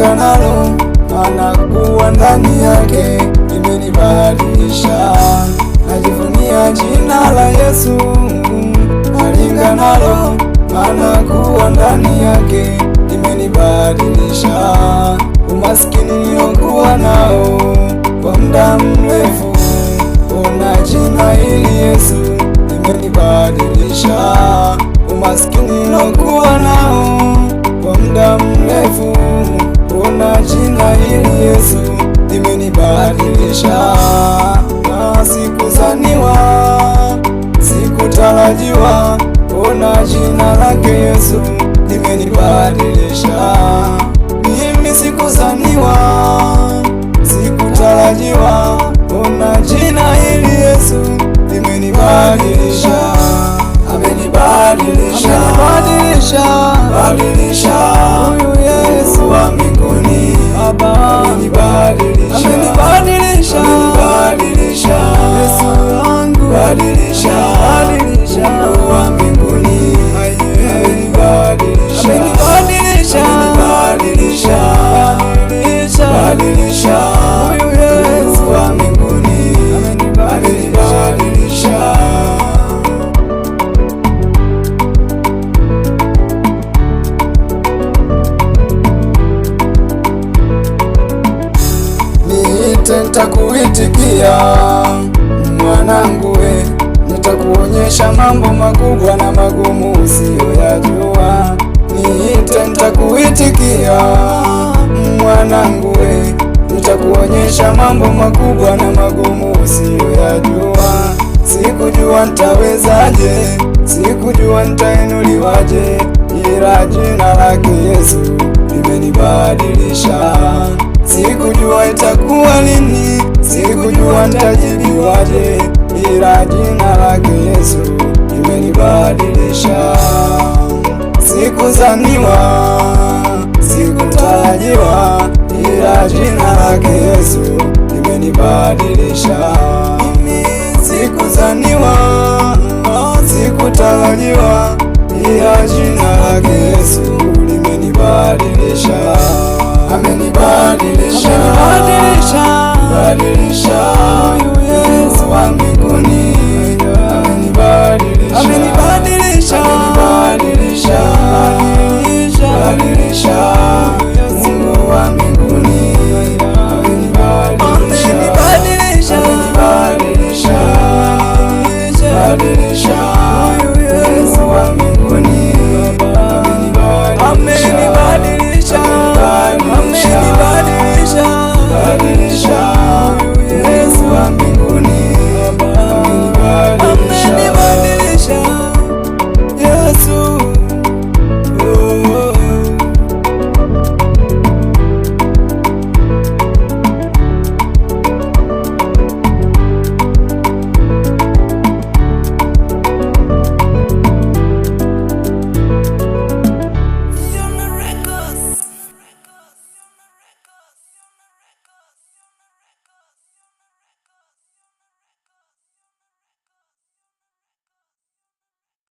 naringa nalo, maana kuwa ndani yake limenibadilisha. Najivunia jina la Yesu, naringa nalo, maana kuwa ndani yake limenibadilisha. Umaskini niliokuwa nao kwa muda mrefu, ona jina hili Yesu limenibadilisha. Umaskini niliokuwa nao kwa muda mrefu, ona jina hili Yesu limenibadilisha. Na sikuzaniwa, sikutarajiwa, ona jina lake Yesu limenibadilisha. Mimi sikuzaniwa, sikutarajiwa, ona jina hili Yesu limenibadilisha. Amenibadilisha, badilisha, huyu Yesu wa mbinguni amenibadilisha, Yesu wangu badilisha, Mungu wa mbinguni badilisha, huyu Yesu wa mbinguni amenibadilisha. Nitakuitikia mwanangu we, nitakuonyesha mambo makubwa na magumu usiyoyajua. Nitakuitikia mwanangu we, nitakuonyesha mambo makubwa na magumu usiyoyajua. Sikujua nitawezaje, sikujua nitainuliwaje, ila jina lake Yesu limenibadilisha. Sikujua itakuwa lini, sikujua nitajibiwaje, ila jina lake Yesu limenibadilisha. Sikuzaniwa, sikutarajiwa, ila jina lake Yesu limenibadilisha. Mimi sikuzaniwa, sikutarajiwa, ila jina lake Yesu limenibadilisha. Amenibadilisha, badilisha,